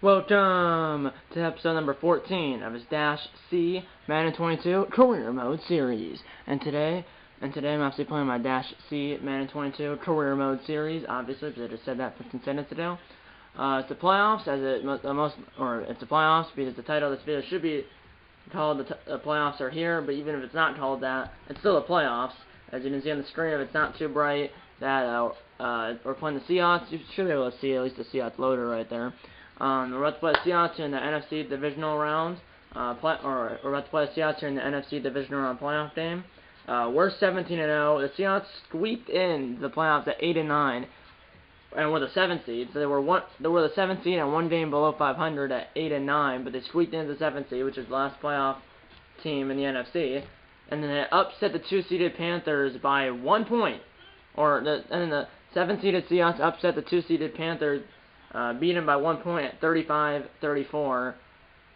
Welcome to episode number 14 of his Dash C Madden 22 Career Mode series. And today I'm actually playing my Dash C Madden 22 Career Mode series, obviously, because I just said that 15 seconds ago. It's the playoffs, it's the playoffs because the title of this video should be called the playoffs are here, but even if it's not called that, it's still the playoffs. As you can see on the screen, if it's not too bright, that we're playing the Seahawks. You should be able to see at least the Seahawks loader right there. We're about to play the Seahawks in the NFC divisional round, we're about to play the Seahawks in the NFC divisional round playoff game. We're 17-0. The Seahawks squeaked in the playoffs at 8-9, and we're the 7th seed. So they were the 7th seed and one game below 500 at 8-9, but they squeaked into the 7th seed, which is the last playoff team in the NFC, and then they upset the 2-seeded Panthers by 1 point. And then the 7th-seeded Seahawks upset the 2-seeded Panthers, beat them by 1 point at 35-34.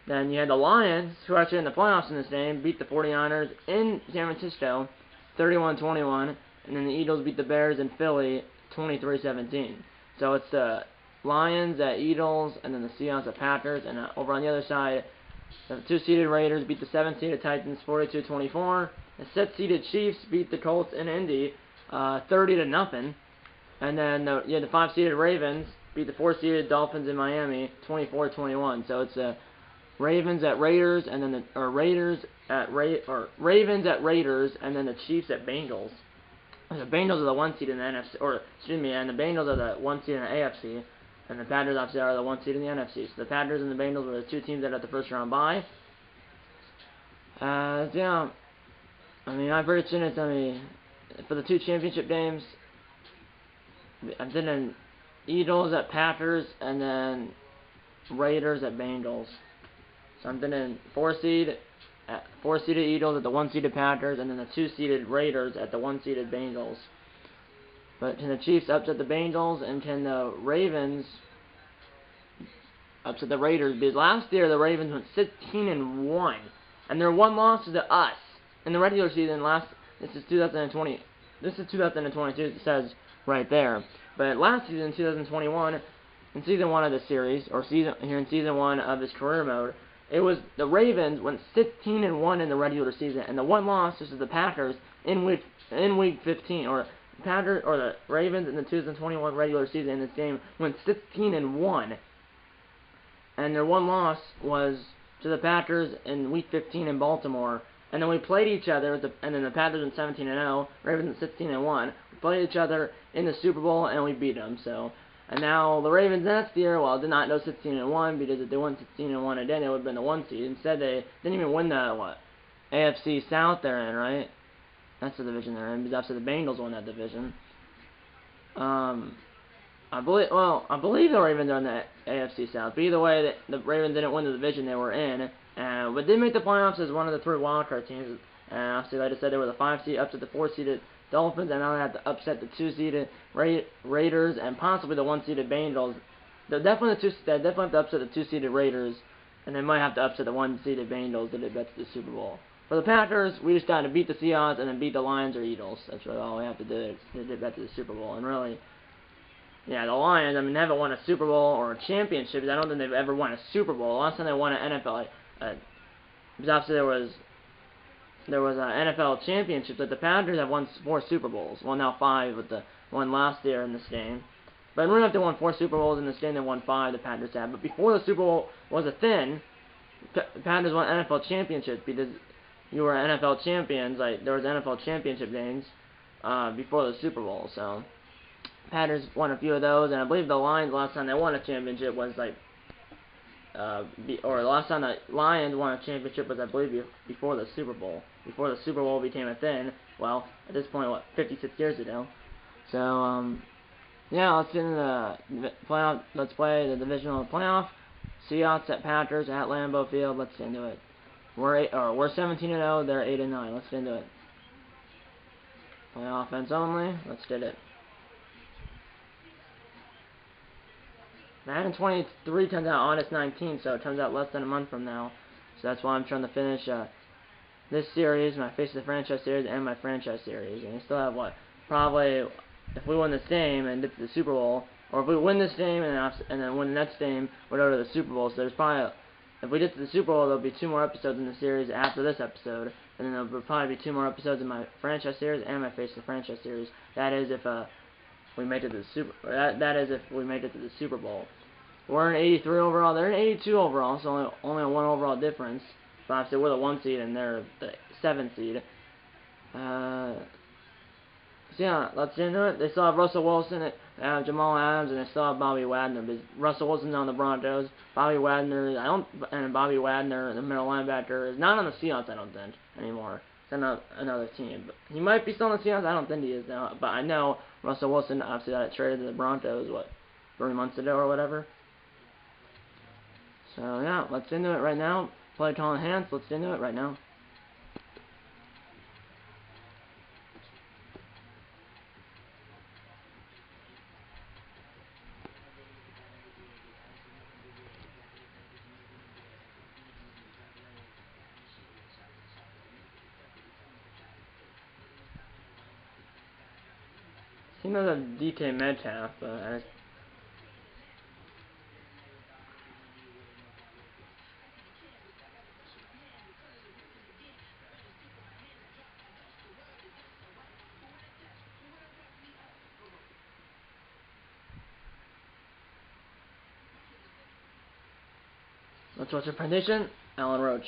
Then you had the Lions, who are actually in the playoffs in this game, beat the 49ers in San Francisco 31-21. And then the Eagles beat the Bears in Philly 23-17. So it's the Lions at Eagles, and then the Seahawks at Packers. And over on the other side, the 2-seeded Raiders beat the 7th-seeded Titans 42-24. The 6th-seeded Chiefs beat the Colts in Indy 30-0. And then you had the 5-seeded Ravens beat the 4-seeded Dolphins in Miami 24-21. So it's Ravens at Raiders, and then Ravens at Raiders, and then the Chiefs at Bengals. And the Bengals are the 1 seed in the NFC, and the Bengals are the 1 seed in the AFC, and the Packers obviously are the 1 seed in the NFC. So the Packers and the Bengals were the 2 teams that had the first round bye. Yeah, I mean, my prediction is, for the 2 championship games, I'm thinking Eagles at Packers, and then Raiders at Bengals. So I'm thinking 4-seeded Eagles at the 1-seeded Packers, and then the 2-seeded Raiders at the 1-seeded Bengals. But can the Chiefs upset the Bengals, and can the Ravens upset the Raiders? Because last year the Ravens went 16-1, and their one loss to us in the regular season. This is 2020. This is 2022. It says right there. But last season, 2021, in season 1 of this series, in season 1 of this career mode, it was the Ravens went 16-1 in the regular season, and the one loss is the Packers in week 15, or the Ravens in the 2021 regular season in this game went 16-1, and their one loss was to the Packers in week 15 in Baltimore. And then we played each other, and then the Packers went 17-0, Ravens went 16-1. We played each other in the Super Bowl, and we beat them. So, and now the Ravens next year, did not go 16-1, because if they went 16-1 again, they would have been the 1 seed. Instead, they didn't even win the AFC South they're in, right? That's the division they're in, because after the Bengals won that division. I believe the Ravens are in the AFC South. But either way, the Ravens didn't win the division they were in. But did make the playoffs as one of the 3 wildcard teams. And obviously, like I said, they were the 5 seed up to the 4-seeded Dolphins, and now they have to upset the 2-seeded Raiders and possibly the 1-seeded Bengals. They definitely have to upset the 2-seeded Raiders, and they might have to upset the 1-seeded Bengals to get back to the Super Bowl. For the Packers, we just got to beat the Seahawks and then beat the Lions or Eagles. That's really all we have to do to get back to the Super Bowl. And really, yeah, the Lions, they haven't won a Super Bowl or a championship. I don't think they've ever won a Super Bowl. The last time they won an NFL, because obviously there was an NFL championship. That the Packers have won 4 Super Bowls. Well, now 5 with the one last year in this game. But really, if they won 4 Super Bowls in this game, they won 5. The Packers have. But before the Super Bowl was a thing, the Packers won NFL championships because you were NFL champions. There was NFL championship games before the Super Bowl. So Packers won a few of those, and I believe the Lions last time they won a championship was or last time the Lions won a championship was, I believe, before the Super Bowl. Before the Super Bowl became a thing. Well, at this point, 56 years ago. So, yeah, let's get into the playoff. Let's play the divisional playoff. Seahawks at Packers at Lambeau Field. Let's get into it. We're 17-0. They're 8-9. Let's get into it. Play offense only. Let's get it. Madden 23 comes out August 19th, so it comes out less than a month from now. So that's why I'm trying to finish this series, my Face of the Franchise series, and my franchise series. And we still have, probably, if we win this game and get to the Super Bowl, or if we win this game and then win the next game, we'll go to the Super Bowl. So there's probably, if we get to the Super Bowl, there'll be 2 more episodes in the series after this episode, and then there'll probably be 2 more episodes in my franchise series and my Face the Franchise series. That is if we make it to the that is if we make it to the Super Bowl. We're in 83 overall. They're in 82 overall, so only a 1 overall difference. But obviously we're the 1 seed and they're the 7 seed. So yeah, let's get into it. They still have Russell Wilson, Jamal Adams, and they still have Bobby Wagner. But Russell Wilson's on the Broncos. Bobby Wagner, Bobby Wagner, the middle linebacker, is not on the Seahawks, I don't think, anymore. It's another team. But he might be still on the Seahawks. I don't think he is now. But I know Russell Wilson obviously got traded to the Broncos, 3 months ago or whatever. So yeah, let's into it right now. Play call enhanced. Let's into it right now. He knows of DK Metcalf, but let's watch the presentation. Alan Roach.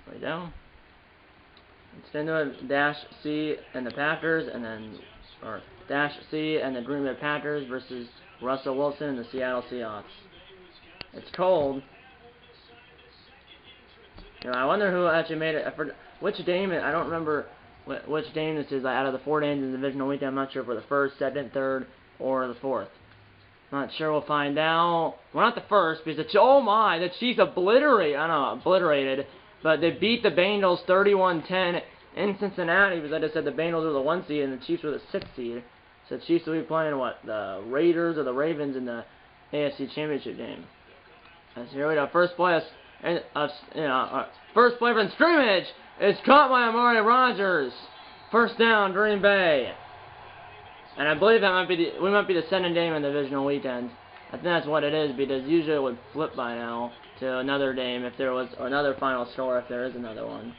Right down. Let's into it. Dash C and the Packers, and then Dash C and the Green Bay Packers versus Russell Wilson and the Seattle Seahawks. It's cold. You know, I wonder who actually made it. Which game? I don't remember which game this is. Out of the 4 games in the divisional weekend, I'm not sure if we're the 1st, 2nd, 3rd, or the 4th. Not sure. We'll find out. We're not the 1st because the Chiefs obliterated. But they beat the Bengals 31-10 in Cincinnati because I just said the Bengals were the 1 seed and the Chiefs were the 6 seed. So the Chiefs will be playing the Raiders or the Ravens in the AFC Championship game. So here we go. First play from scrimmage is caught by Amari Rodgers. First down, Green Bay. And I believe that we might be the 2nd game in the divisional weekend. I think that's what it is because usually it would flip by now to another game if there was, or another final score if there is another one.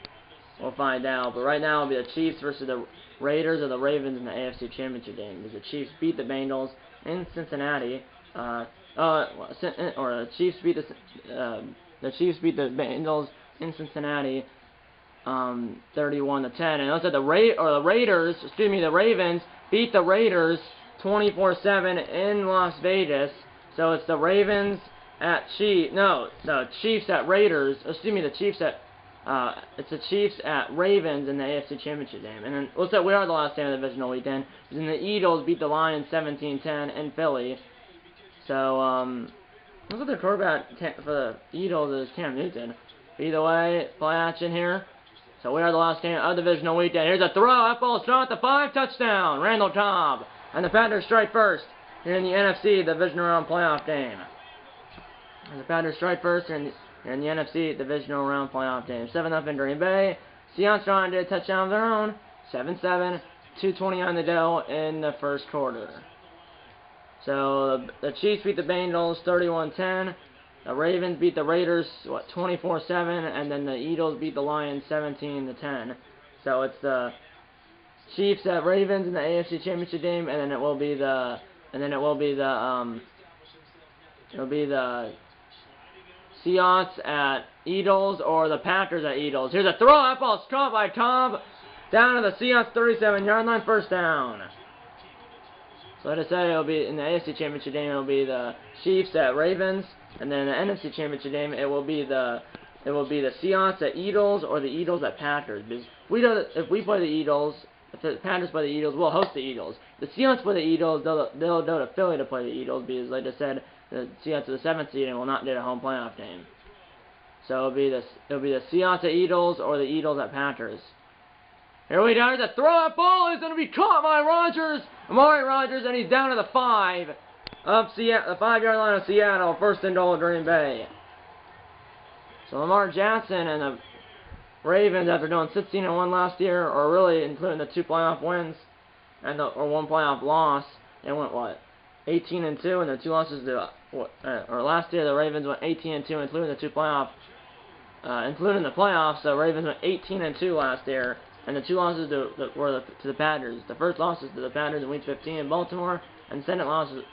We'll find out. But right now it'll be the Chiefs versus the Raiders or the Ravens in the AFC Championship game. Because the Chiefs beat the Bengals in Cincinnati. Or the Chiefs beat the Bengals in Cincinnati 31-10. And it looks like the Ravens beat the Raiders 24-7 in Las Vegas. So it's the Ravens at Chiefs. No, Chiefs at Raiders. Excuse me, the Chiefs at it's the Chiefs at Ravens in the AFC Championship game. And then looks like we are the last game of the divisional weekend. And the Eagles beat the Lions 17-10 in Philly. So looks like the quarterback for the Eagles is Cam Newton. Either way, play action here. So we are the last game of the divisional weekend. Here's a throw. That ball's shot at the 5, touchdown. Randall Cobb. And the Packers strike first here in the NFC divisional round playoff game. And the Packers strike first here in the NFC divisional round playoff game. 7-0 in Green Bay. Seahawks trying to get a touchdown of their own. 7-7. 2:20 on the go in the first quarter. So the Chiefs beat the Bengals 31-10. The Ravens beat the Raiders 24-7, and then the Eagles beat the Lions 17-10. So it's the Chiefs at Ravens in the AFC Championship game, and then it will be the Seahawks at Eagles or the Packers at Eagles. Here's a throw. That ball's caught by Cobb down to the Seahawks 37-yard line, first down. So like I said, it'll be in the AFC Championship game. It'll be the Chiefs at Ravens. And then the NFC Championship game, it will be the Seahawks at Eagles or the Eagles at Packers. Because we know that if we play the Eagles, if the Packers play the Eagles, we'll host the Eagles. The Seahawks play the Eagles, they'll go to Philly to play the Eagles because, like I said, the Seahawks are the 7th seed and will not get a home playoff game. So it'll be the Seahawks at Eagles or the Eagles at Packers. Here we go. The throw ball is going to be caught by Amari Rodgers, and he's down to the 5 of Seattle, the 5-yard line of Seattle. First and goal of Green Bay. So Lamar Jackson and the Ravens, after doing 16-1 last year, or really including the 2 playoff wins and or 1 playoff loss, they went what 18-2, and the 2 losses to or last year the Ravens went 18-2, including the 2 playoff, including the playoffs. So Ravens went 18-2 last year. And the 2 losses were to the Packers. The first loss was to the Packers in Week 15 in Baltimore, and the second loss was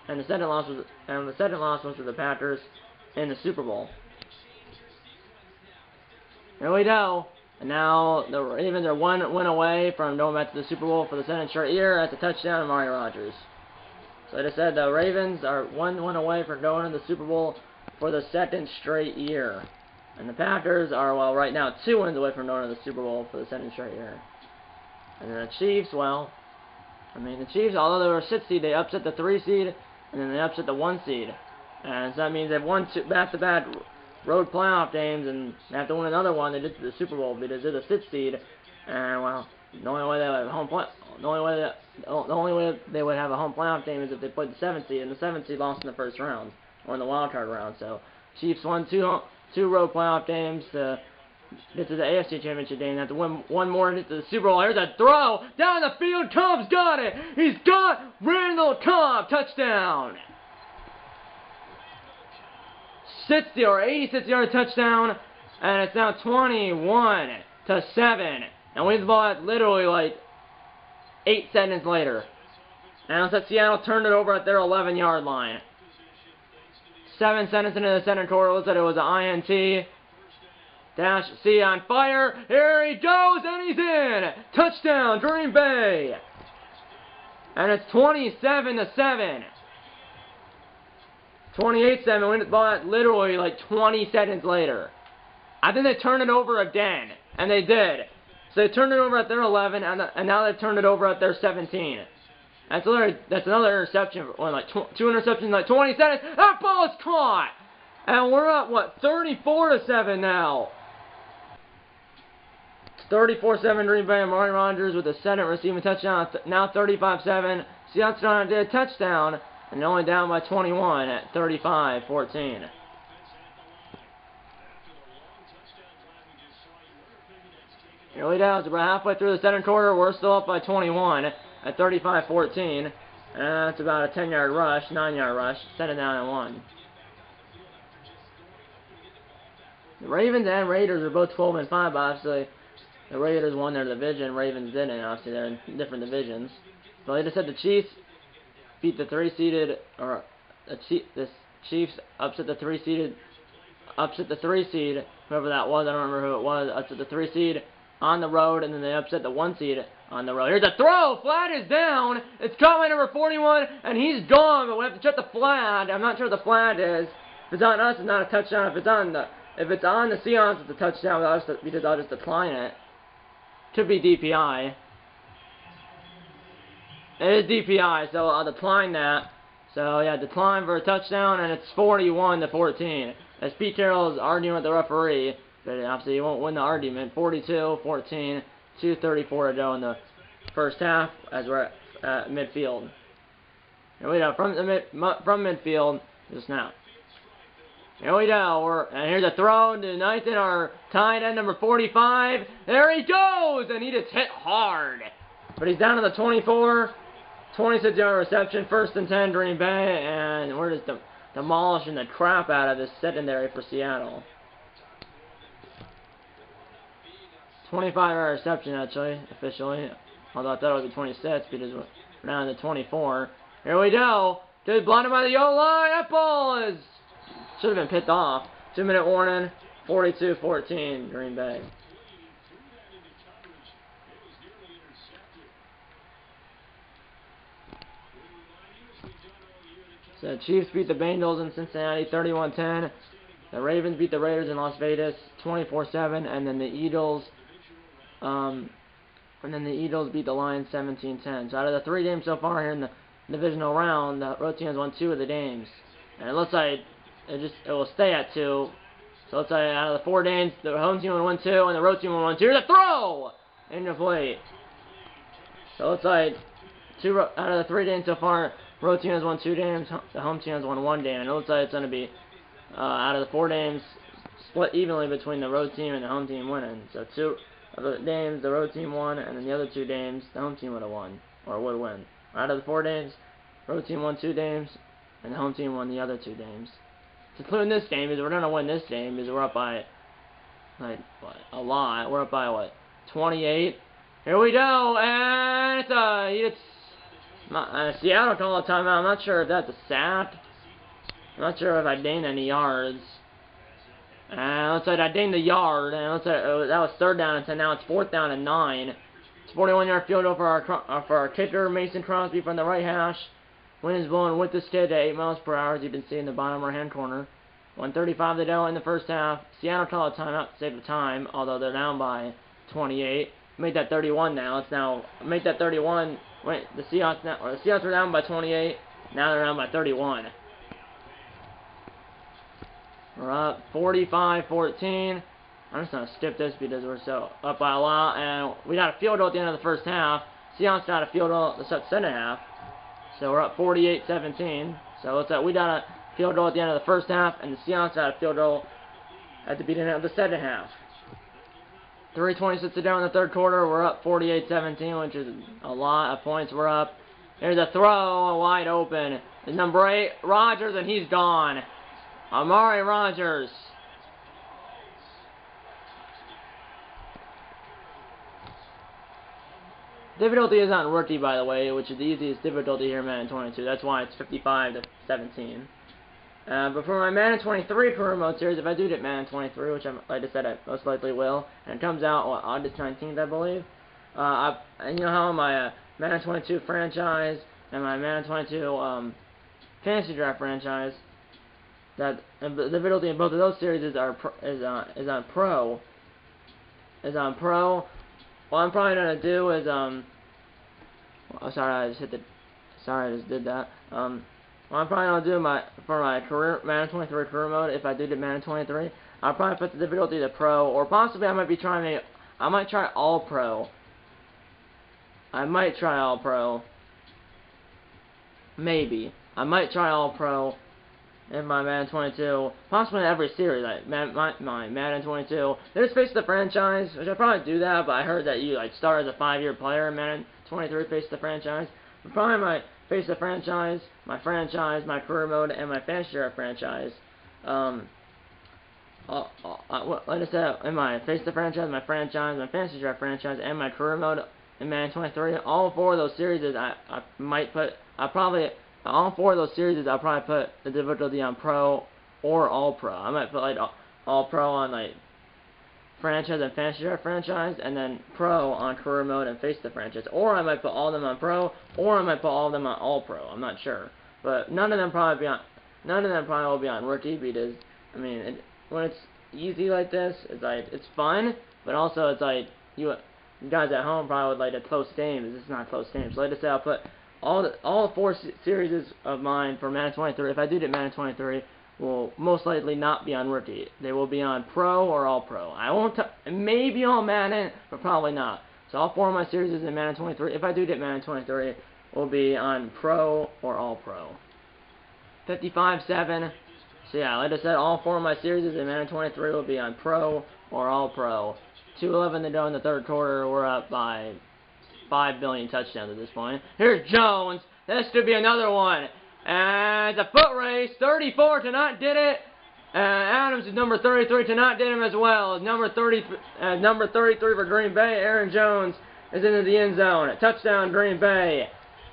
to the Packers in the Super Bowl. Here we go. And now the Ravens are 1 win away from going back to the Super Bowl for the 2nd straight year. That's a touchdown of Amari Rodgers. So like I said, the Ravens are 1 win away from going to the Super Bowl for the 2nd straight year. And the Packers are, well, right now 2 wins away from going to the Super Bowl for the 2nd straight year. And then the Chiefs, well, I mean, the Chiefs, although they were 6th seed, they upset the 3 seed, and then they upset the 1 seed. And so that means they've won 2 back-to-back road playoff games, and they have to win another one. They did to the Super Bowl because they're the 6th seed. And, well, the only way they would have a home playoff game is if they played the 7th seed, and the 7th seed lost in the first round, or in the wild card round. So Chiefs won 2 road playoff games to get to the AFC Championship game. They have to win 1 more to get to the Super Bowl. Here's a throw down the field. Cobb's got it. He's got Randall Cobb. Touchdown. 86-yard touchdown, and it's now 21-7. And wins the ball at literally like 8 seconds later. And it looks like Seattle turned it over at their 11-yard line. 7 seconds into the second quarter, looks like it was an INT. Dash C on fire. Here he goes, and he's in. Touchdown, Green Bay. And it's 27-7. 28-7. Win the ball at literally like 20 seconds later. I think they turned it over again, and they did. So they turned it over at their 11, and now they've turned it over at their 17. That's another interception, or like 2 interceptions in like 20 seconds. That ball is caught! And we're up, what, 34-7 now. It's 34-7 Green Bay. Amari Rodgers with a 2nd receiving touchdown. Now 35-7. Seahawks trying to get a touchdown, and they're only down by 21 at 35-14. Here we go. It's about halfway through the second quarter. We're still up by 21 at 35-14. And that's about a 10-yard rush, 9-yard rush. Set it down at 1. The Ravens and Raiders are both 12-5, but obviously the Raiders won their division. Ravens didn't. Obviously, they're in different divisions. But like I said, the Chiefs beat the 3-seeded, or the Chiefs upset the 3-seeded, whoever that was. I don't remember who it was. Upset the 3-seed on the road, and then they upset the 1-seed on the road. Here's a throw. Flag is down. It's caught by number 41, and he's gone. But we have to check the flag. I'm not sure what the flag is. If it's on us, it's not a touchdown. If it's on the Seahawks, it's a touchdown because I'll just decline it. Could be DPI. It is DPI, so I'll decline that. So yeah, decline for a touchdown, and it's 41-14. As Pete Carroll is arguing with the referee, but obviously he won't win the argument. 42-14, 2:34 to go in the first half as we're at midfield. Here we go, from midfield, the snap. Here we go, and here's a throw to Nathan, our tight end, number 45. There he goes, and he just hit hard. But he's down to the 24, 26-yard reception, 1st and 10, Green Bay, and we're just demolishing the crap out of this secondary for Seattle. 25-yard reception, actually, officially. Although I thought it would be 26 because we're down to 24. Here we go. Dude, blinded by the O-line. That ball is... should have been picked off. 2-minute warning. 42-14, Green Bay. The Chiefs beat the Bengals in Cincinnati 31-10. The Ravens beat the Raiders in Las Vegas 24-7, and then the Eagles beat the Lions 17-10. So out of the 3 games so far here in the divisional round, the road team has won 2 of the games, and it looks like it will stay at 2. So let's say out of the 4 games, the home team will win 2, and the road team will win 2. The throw incomplete. So it's like out of the 3 games so far, road team has won 2 games, the home team has won 1 game, and it looks like it's going to be out of the 4 games split evenly between the road team and the home team winning. So 2 of the games the road team won, and then the other 2 games the home team would have won or would win. Out of the 4 games, road team won 2 games, and the home team won the other 2 games. Including this game, because we're gonna win this game, because we're up by like what, a lot. We're up by what, 28. Here we go, and it's Seattle call a timeout. I'm not sure if that's a sack. I'm not sure if I gained any yards. And looks like I gained the yard, and looks like that was 3rd down and 10. Now it's 4th down and 9. It's 41-yard field goal for our kicker, Mason Crosby, from the right hash. Wind is blowing with the skid at 8 miles per hour, as you can see in the bottom right-hand corner. 1:35 to go in the first half. Seattle call a timeout to save the time, although they're down by 28. Make that 31 now. Let's now make that 31. Wait, the Seahawks were down by 28. Now they're down by 31. We're up 45-14. I'm just going to skip this because we're so up by a lot. And we got a field goal at the end of the first half. Seahawks got a field goal at the second half. So we're up 48-17. So it's we got a field goal at the end of the first half, and the Seahawks got a field goal at the beginning of the second half. 3:26 to go in the third quarter. We're up 48-17, which is a lot of points. We're up. There's a throw, wide open. It's number 8, Rodgers, and he's gone. Amari Rodgers. Difficulty is on rookie, by the way, which is the easiest difficulty here in Madden 22. That's why it's 55-17. But for my Madden 23 career mode series, if I do get Madden 23, which like I said, I most likely will, and it comes out August 19th, I believe. And you know how my Madden 22 franchise and my Madden 22 fantasy draft franchise, that the difficulty in both of those series is on pro. What I'm probably gonna do is oh, sorry, I just did that. What I'm probably gonna do for my career Madden 23 career mode, if I do get Madden 23, I'll probably put the difficulty to pro, or possibly I might try all pro. Maybe I might try all pro in my Madden 22, possibly in every series, like my Madden 22. There's Face the Franchise, which I'll probably do that, but I heard that you start as a 5-year player in Madden 23 Face the Franchise. But probably my Face the Franchise, my career mode, and my fantasy draft franchise. Like I said, in my Face the Franchise, my fantasy draft franchise, and my career mode in Madden 23, all 4 of those series I'll probably put the difficulty on pro or all pro. I might put all pro on franchise and fantasy draft franchise, and then pro on career mode and face the franchise. Or I might put all of them on pro, or I might put all of them on all pro. I'm not sure, but none of them probably will be on rookie, because I mean when it's easy like this, it's fun, but also it's you guys at home probably would like a close game. This is not a close game. So like I said, I'll put all 4 series of mine for Madden 23, if I do get Madden 23, will most likely not be on rookie. They will be on pro or all pro. I won't, maybe all Madden, but probably not. So all 4 of my series in Madden 23, if I do get Madden 23, will be on pro or all pro. 55-7. So yeah, like I said, all 4 of my series in Madden 23 will be on pro or all pro. 2:11 to go in the third quarter. We're up by 5 billion touchdowns at this point. Here's Jones. This could be another one. And it's a foot race. 34 to not get it. Adams is number 33 to not get him as well. Number 33 for Green Bay. Aaron Jones is into the end zone. Touchdown Green Bay.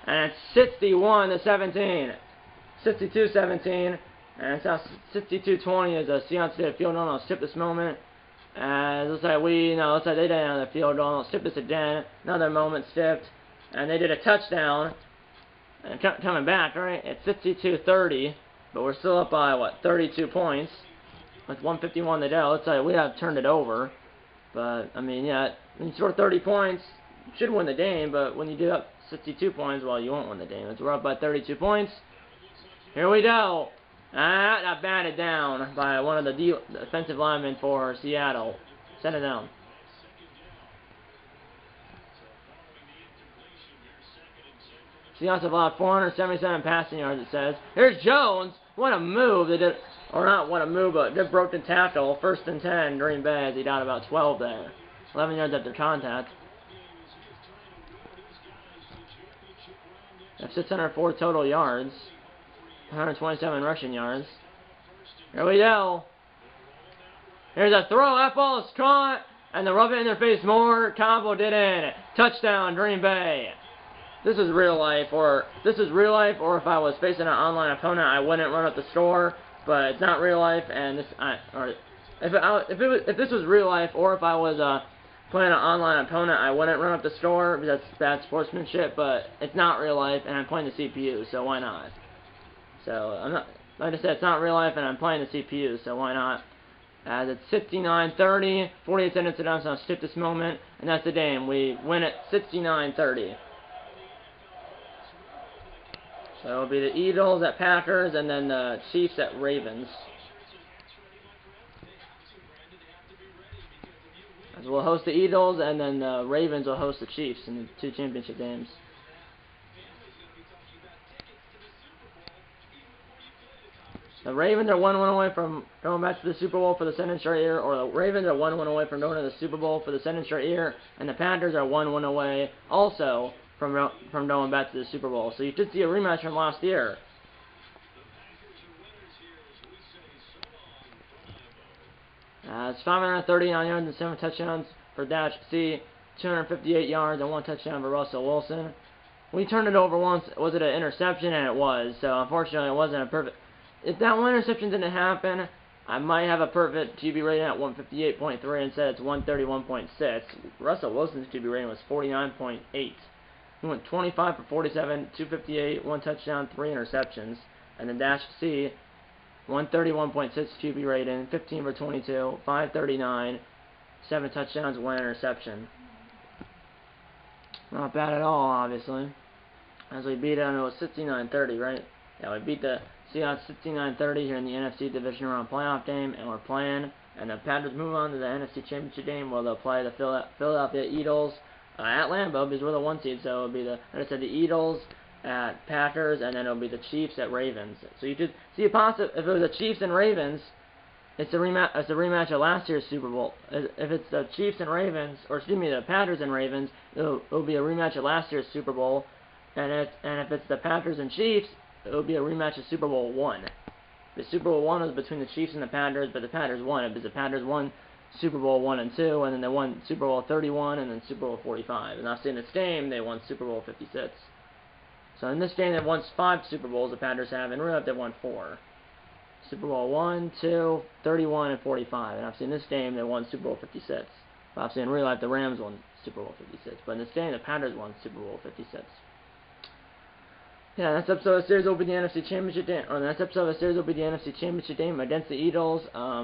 And it's 61-17. 62-17. And it's now 62-20 as the Seahawks did a field goal. I'll skip this moment. And it looks like they did another field goal. I'll skip this again. Another moment skipped. And they did a touchdown. And coming back, right? It's 62-30, but we're still up by, what, 32 points. With 151 to go. Let's say we have turned it over. But, I mean, yeah, when you score 30 points, you should win the game, but when you do up 62 points, well, you won't win the game. We're up by 32 points. Here we go. That got batted down by one of the defensive linemen for Seattle. Send it down. Seahawks have allowed 477 passing yards, it says. Here's Jones. What a move. They did, or not what a move, but good broken tackle. 1st and 10, Green Bay, as he got about 12 there. 11 yards after contact. That's 604 total yards. 127 rushing yards. Here we go. Here's a throw. That ball is caught. And they rub it in their face more. Cabo didn't. Touchdown, Green Bay. This is real life, or if I was facing an online opponent, I wouldn't run up the score. But it's not real life, and if this was real life, or if I was playing an online opponent, I wouldn't run up the score because that's bad sportsmanship. But it's not real life, and I'm playing the CPU, so why not? So I'm not, like I said, it's not real life, and I'm playing the CPU, so why not? As it's 69-30, 48 seconds to down, so I'll skip this moment, and that's the game. We win it 69-30. So it'll be the Eagles at Packers, and then the Chiefs at Ravens. As we'll host the Eagles, and then the Ravens will host the Chiefs in the 2 championship games. The Ravens are 1-1 away from going back to the Super Bowl for the second straight year, or the Ravens are 1-1 away from going to the Super Bowl for the second straight year, and the Packers are 1-1 away also from going back to the Super Bowl. So you should see a rematch from last year. It's 539 yards and 7 touchdowns for Dash C, 258 yards and 1 touchdown for Russell Wilson. We turned it over once. Was it an interception? And it was. So unfortunately, it wasn't a perfect. If that one interception didn't happen, I might have a perfect QB rating at 158.3. Instead, it's 131.6. Russell Wilson's QB rating was 49.8. He went 25 for 47, 258, 1 touchdown, 3 interceptions. And then Dash C, 131.6 QB rating, 15 for 22, 539, 7 touchdowns, 1 interception. Not bad at all, obviously. As we beat them, it was 69-30, right? Yeah, we beat the Seahawks 69-30 here in the NFC Division Round playoff game, and we're playing. And the Packers move on to the NFC Championship game, where they'll play the Philadelphia Eagles at Lambeau, because we're the 1 seed. So it'll be like I said, the Eagles at Packers, and then it'll be the Chiefs at Ravens. So you could see a possible if it was the Chiefs and Ravens, it's a rematch. It's a rematch of last year's Super Bowl. If it's the Chiefs and Ravens, or excuse me, the Packers and Ravens, it'll be a rematch of last year's Super Bowl. And if it's the Packers and Chiefs, it'll be a rematch of Super Bowl 1. The Super Bowl 1 was between the Chiefs and the Packers, but the Packers won it because the Packers won Super Bowl 1 and 2, and then they won Super Bowl 31 and then Super Bowl 45. And obviously in this game, they won Super Bowl 56. So in this game, they've won 5 Super Bowls, the Packers have, and in real life, they've won 4. Super Bowl 1, 2, 31, and 45. And obviously in this game, they won Super Bowl 56. But obviously in real life, the Rams won Super Bowl 56. But in this game, the Packers won Super Bowl 56. Yeah, next episode of the series will be the NFC Championship game, or the next episode of the series will be the NFC Championship game against the Eagles, at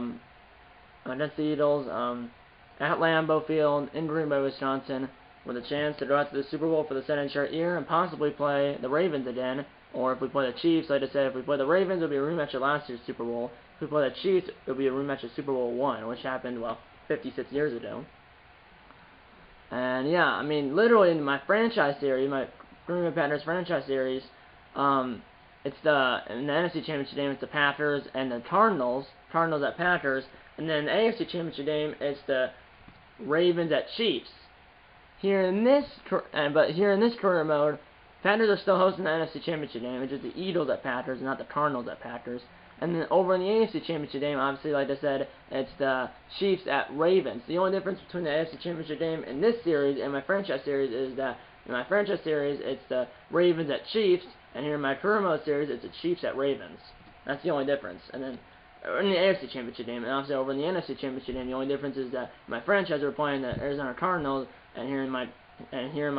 Lambeau Field in Green Bay, Wisconsin, with a chance to go out to the Super Bowl for the second straight year and possibly play the Ravens again. Or if we play the Chiefs, like I said, if we play the Ravens, it'll be a rematch of last year's Super Bowl. If we play the Chiefs, it'll be a rematch of Super Bowl 1, which happened, well, 56 years ago. And yeah, I mean, literally in my franchise series, my Green Bay Packers franchise series, it's in the NFC Championship game, it's the Packers and the Cardinals at Packers, and then the AFC Championship game, it's the Ravens at Chiefs. Here in this career mode, Packers are still hosting the NFC Championship game, which is the Eagles at Packers, not the Cardinals at Packers. And then over in the AFC Championship game, obviously, like I said, it's the Chiefs at Ravens. The only difference between the AFC Championship game in this series and my franchise series is that in my franchise series, it's the Ravens at Chiefs, and here in my career mode series, it's the Chiefs at Ravens. That's the only difference. And then in the AFC Championship game, and obviously over in the NFC Championship game, the only difference is that my franchise we're playing the Arizona Cardinals, and here in my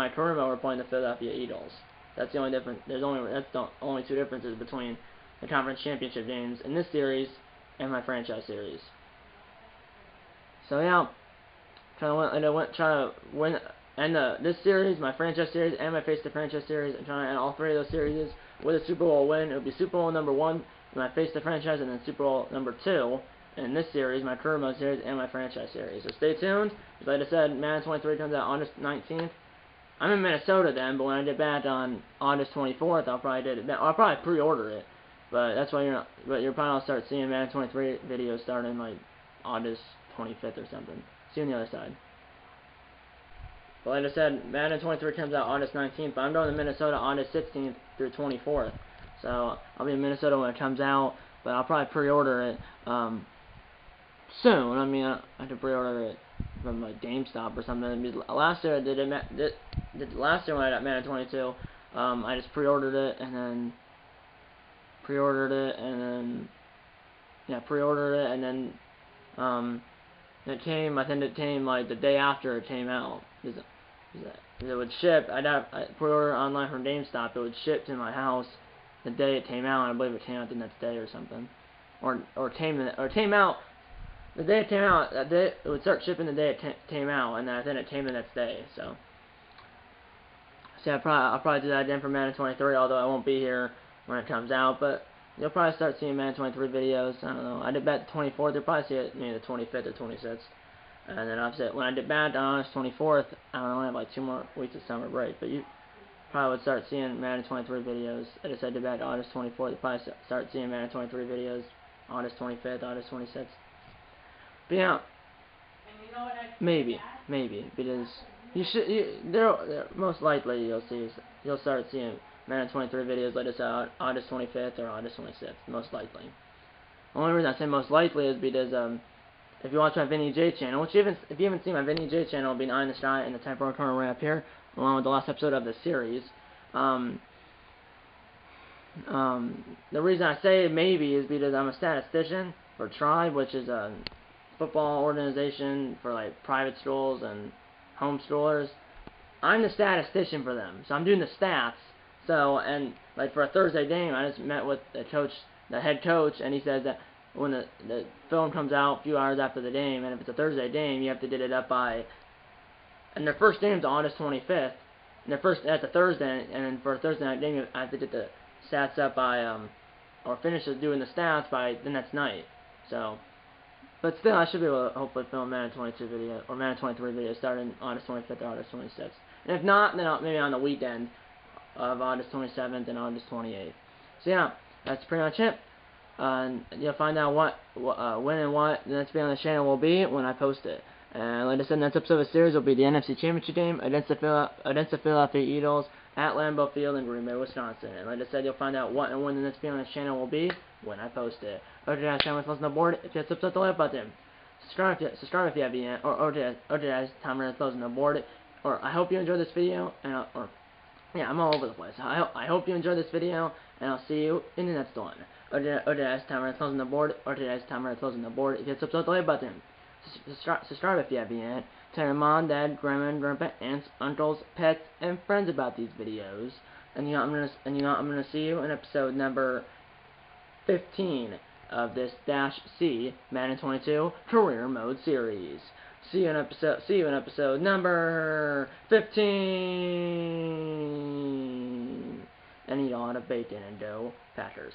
career mode we're playing the Philadelphia Eagles. That's the only difference. That's the only two differences between the conference championship games in this series and my franchise series. So yeah, trying to win this series, my franchise series, and my face to franchise series. I'm trying to end all three of those series with a Super Bowl win. It would be Super Bowl number 1 in my face to franchise, and then Super Bowl number 2 in this series, my career mode series, and my franchise series. So stay tuned. Like I said, Madden 23 comes out August 19th. I'm in Minnesota then, but when I get back on August 24th, I'll probably pre-order it. But that's why you're probably gonna start seeing Madden 23 videos starting like August 25th or something. See you on the other side. But like I said, Madden 23 comes out August 19th, but I'm going to Minnesota August 16th through 24th. So I'll be in Minnesota when it comes out, but I'll probably pre-order it soon. I mean, I have to pre-order it from like GameStop or something. Last year I did it. Last year when I got Madden 22, I just pre-ordered it and then it came. I think it came like the day after it came out. It would ship. I pre-order online from GameStop. It would ship to my house the day it came out. And I believe it came out the next day or something, or came out the day it came out. That day it would start shipping the day it came out, and then it came the next day. So I'll probably do that again for Madden 23. Although I won't be here when it comes out, but you'll probably start seeing Madden 23 videos. I don't know. I did bet the 24th. You'll probably see it maybe the 25th or 26th. And then obviously when I did back on August 24th, I don't know, I have like 2 more weeks of summer break. But you probably would start seeing Madden 23 videos. I just did back August 24th. You probably start seeing Madden 23 videos August 25th, August 26th. But yeah, maybe because most likely you'll start seeing Madden 23 videos like this out August 25th or August 26th, most likely. The only reason I say most likely is because if you watch my Vinny J channel, if you haven't seen my Vinny J channel, it'll be 9 in the shot in the temporary corner right up here, along with the last episode of the series. The reason I say maybe is because I'm a statistician for Tribe, which is a football organization for like private schools and homeschoolers. I'm the statistician for them, so I'm doing the stats. So, and like for a Thursday game, I just met with the head coach, and he says that when the film comes out a few hours after the game, and if it's a Thursday game, you have to get it up by, and their first game's August 25th, and that's a Thursday, and then for a Thursday night game, I have to get the stats up by, or finish doing the stats by the next night. So, but still, I should be able to hopefully film Madden 22 video, or Madden 23 video starting August 25th or August 26th. And if not, then maybe on the weekend of August 27th and August 28th. So yeah, that's pretty much it. You'll find out when and what the next video on the channel will be when I post it. And like I said, the next episode of the series will be the NFC Championship game against the Philadelphia Eagles at Lambeau Field in Green Bay, Wisconsin. And like I said, you'll find out what and when the next video on this channel will be when I post it. Okay, guys, time with on the board. If you have subscribe the like button, subscribe if you have yet. Or guys, time with closing the board. Or I hope you enjoyed this video, and yeah, I'm all over the place. I hope you enjoyed this video, and I'll see you in the next one. Or guys, time with closing the board. Or guys, time with closing the board. If you have subscribe the like button, subscribe if you have yet. Tell your mom, dad, grandma, and grandpa, aunts, uncles, pets, and friends about these videos. And I'm gonna see you in episode number 15 of this -C Madden 22 Career Mode series. See you in episode number 15. And eat a lot of bacon and dough, Packers.